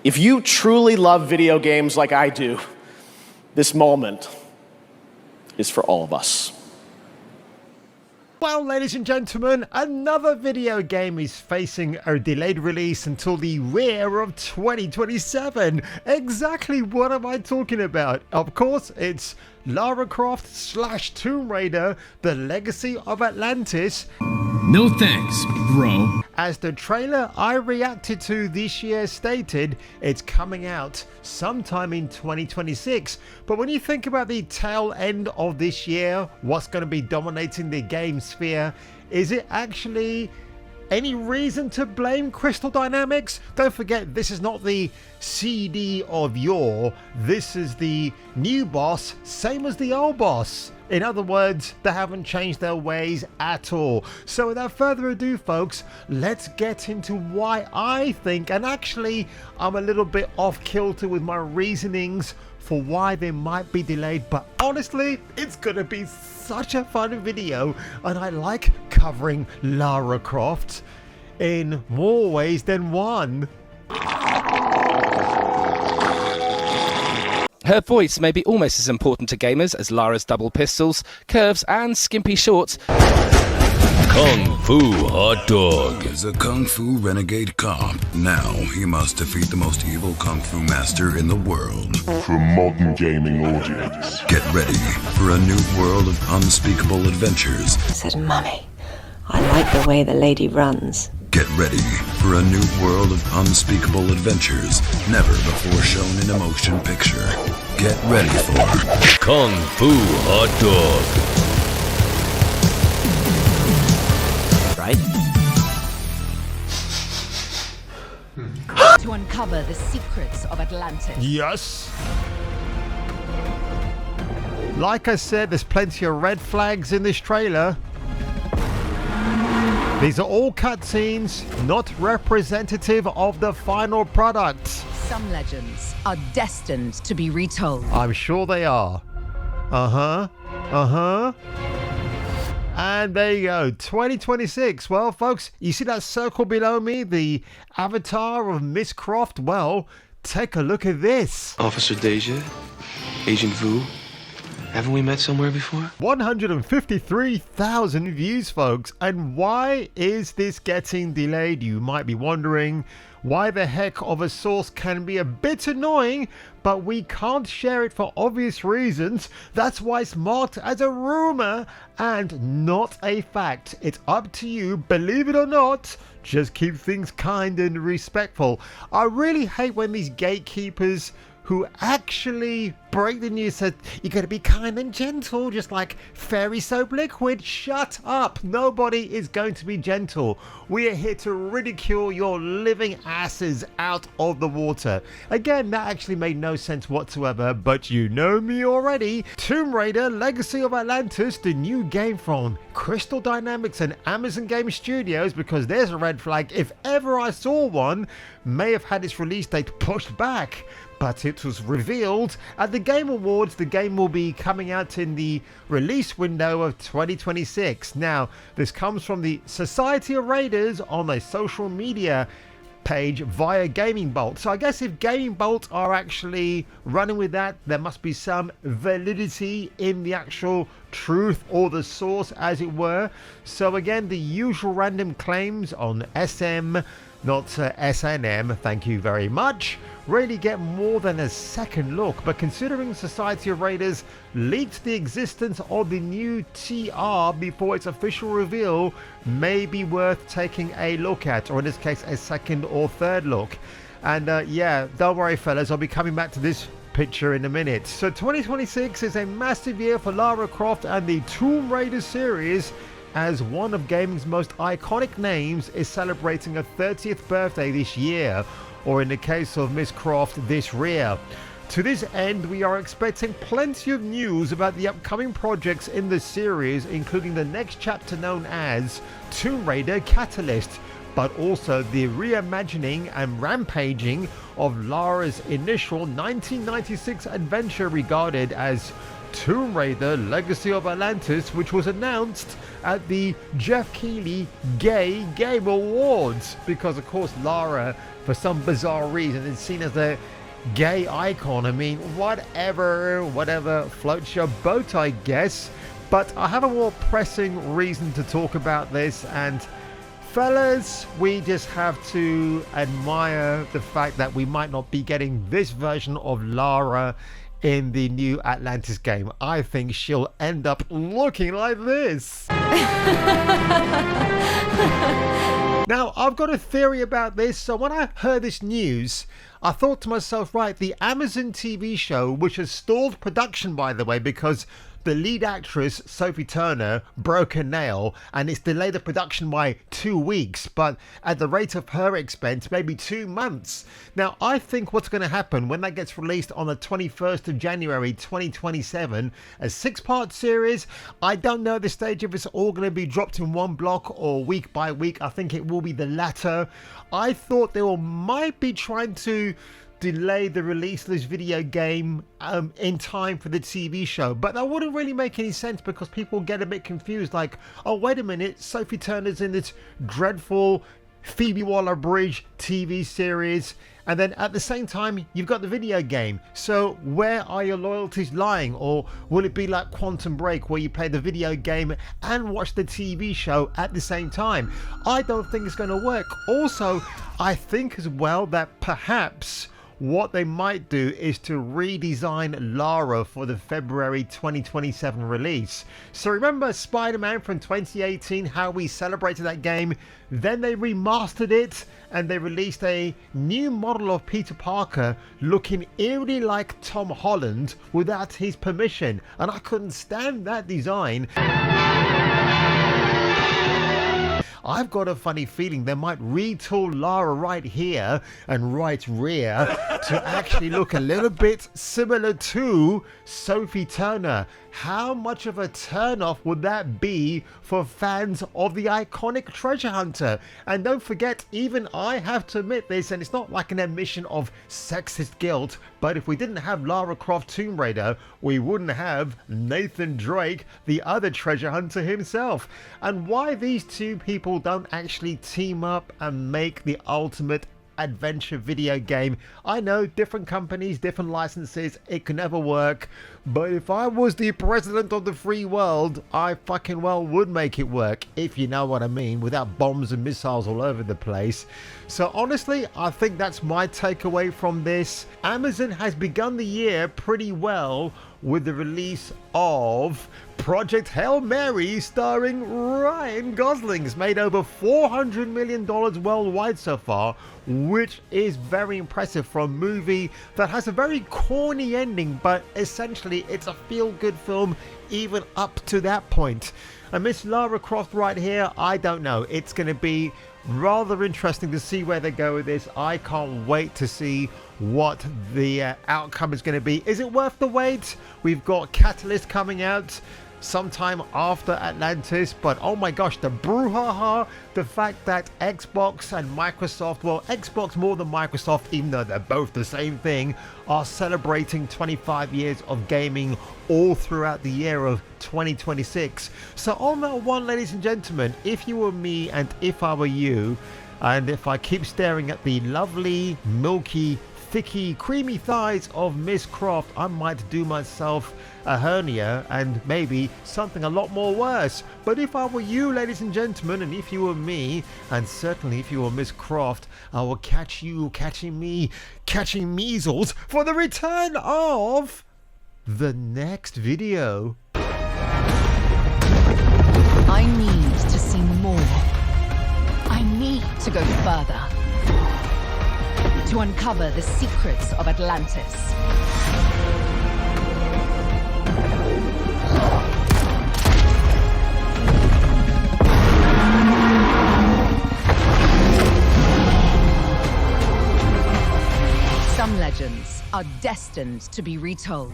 If you truly love video games like I do, this moment is for all of us. Well, ladies and gentlemen, another video game is facing a delayed release until the rear of 2027. Exactly what am I talking about? Of course, it's Lara Croft / Tomb Raider, The Legacy of Atlantis. No thanks, bro. As the trailer I reacted to this year stated, it's coming out sometime in 2026. But when you think about the tail end of this year, what's going to be dominating the game sphere, is it actually any reason to blame Crystal Dynamics? Don't forget, this is not the CD of yore. This is the new boss, same as the old boss. In other words, they haven't changed their ways at all. So without further ado, folks, let's get into why I think, and actually I'm a little bit off kilter with my reasonings for why they might be delayed, but honestly, it's gonna be such a fun video, and I like covering Lara Croft in more ways than one. Her voice may be almost as important to gamers as Lara's double pistols, curves and skimpy shorts. Kung Fu Hot Dog is a Kung Fu renegade cop. Now he must defeat the most evil Kung Fu master in the world. For a modern gaming audience. Get ready for a new world of unspeakable adventures. I said, Mummy, I like the way the lady runs. Get ready for a new world of unspeakable adventures never before shown in a motion picture. Get ready for Kung Fu Hot Dog. Right? To uncover the secrets of Atlantis. Yes. Like I said, there's plenty of red flags in this trailer. These are all cutscenes, not representative of the final product. Some legends are destined to be retold. I'm sure they are. And there you go, 2026. Well, folks, you see that circle below me, the avatar of Miss Croft? Well, take a look at this. Officer Deja, Agent Vu. Haven't we met somewhere before? 153,000 views, folks. And why is this getting delayed? You might be wondering. Why the heck of a source can be a bit annoying, but we can't share it for obvious reasons. That's why it's marked as a rumor and not a fact. It's up to you, believe it or not. Just keep things kind and respectful. I really hate when these gatekeepers who actually break the news said, you gotta be kind and gentle, just like fairy soap liquid. Shut up. Nobody is going to be gentle. We are here to ridicule your living asses out of the water. Again, that actually made no sense whatsoever, but you know me already. Tomb Raider Legacy of Atlantis, the new game from Crystal Dynamics and Amazon Game Studios, because there's a red flag if ever I saw one, may have had its release date pushed back. But it was revealed at the Game Awards the game will be coming out in the release window of 2026. Now, this comes from the Society of Raiders on a social media page via Gaming Bolt. So I guess if Gaming Bolt are actually running with that, there must be some validity in the actual truth or the source, as it were. So again, the usual random claims on SM, not SNM, thank you very much, really get more than a second look. But considering Society of Raiders leaked the existence of the new TR before its official reveal, may be worth taking a look at, or in this case a second or third look. And yeah, don't worry fellas, I'll be coming back to this picture in a minute. So 2026 is a massive year for Lara Croft and the Tomb Raider series, as one of gaming's most iconic names is celebrating a 30th birthday this year, or in the case of Miss Croft, this year. To this end, we are expecting plenty of news about the upcoming projects in the series, including the next chapter known as Tomb Raider Catalyst, but also the reimagining and rampaging of Lara's initial 1996 adventure regarded as Tomb Raider Legacy of Atlantis, which was announced at the Jeff Keighley Gay Game Awards, because of course Lara, for some bizarre reason, is seen as a gay icon. I mean, whatever floats your boat, I guess. But I have a more pressing reason to talk about this, and fellas, we just have to admire the fact that we might not be getting this version of Lara in the new Atlantis game. I think she'll end up looking like this. Now, I've got a theory about this. So when I heard this news, I thought to myself, right, the Amazon TV show, which has stalled production, by the way, because the lead actress, Sophie Turner, broke a nail, and it's delayed the production by 2 weeks, but at the rate of her expense, maybe 2 months. Now, I think what's going to happen when that gets released on the 21st of January 2027, a 6-part series. I don't know at this stage if it's all going to be dropped in one block or week by week. I think it will be the latter. I thought they might be trying to delay the release of this video game in time for the TV show, but that wouldn't really make any sense because people get a bit confused, like, oh wait a minute, Sophie Turner's in this dreadful Phoebe Waller-Bridge TV series, and then at the same time you've got the video game. So where are your loyalties lying? Or will it be like Quantum Break, where you play the video game and watch the TV show at the same time? I don't think it's going to work. Also, I think as well that perhaps what they might do is to redesign Lara for the February 2027 release. So remember Spider-Man from 2018, how we celebrated that game? Then they remastered it and they released a new model of Peter Parker looking eerily like Tom Holland without his permission, and I couldn't stand that design. I've got a funny feeling they might retool Lara right here and right rear to actually look a little bit similar to Sophie Turner. How much of a turn-off would that be for fans of the iconic Treasure Hunter? And don't forget, even I have to admit this, and it's not like an admission of sexist guilt, but if we didn't have Lara Croft Tomb Raider, we wouldn't have Nathan Drake, the other treasure hunter himself. And why these two people don't actually team up and make the ultimate adventure video game, I know, different companies, different licenses, it can never work, but if I was the president of the free world, I fucking well would make it work, if you know what I mean, without bombs and missiles all over the place. So honestly, I think that's my takeaway from this. Amazon has begun the year pretty well with the release of Project Hail Mary starring Ryan Gosling. It's made over $400 million worldwide so far, which is very impressive for a movie that has a very corny ending, but essentially it's a feel-good film even up to that point. And Miss Lara Croft right here, I don't know. It's going to be rather interesting to see where they go with this. I can't wait to see what the outcome is going to be. Is it worth the wait? We've got Catalyst coming out sometime after Atlantis, but oh my gosh, the brouhaha, the fact that Xbox and Microsoft, well, Xbox more than Microsoft, even though they're both the same thing, are celebrating 25 years of gaming all throughout the year of 2026. So on that one, ladies and gentlemen, if you were me and if I were you, and if I keep staring at the lovely, milky, thicky, creamy thighs of Miss Croft, I might do myself a hernia and maybe something a lot more worse. But if I were you, ladies and gentlemen, and if you were me, and certainly if you were Miss Croft, I will catch you catching me catching measles for the return of the next video. I need to see more. I need to go further. To uncover the secrets of Atlantis. Some legends are destined to be retold.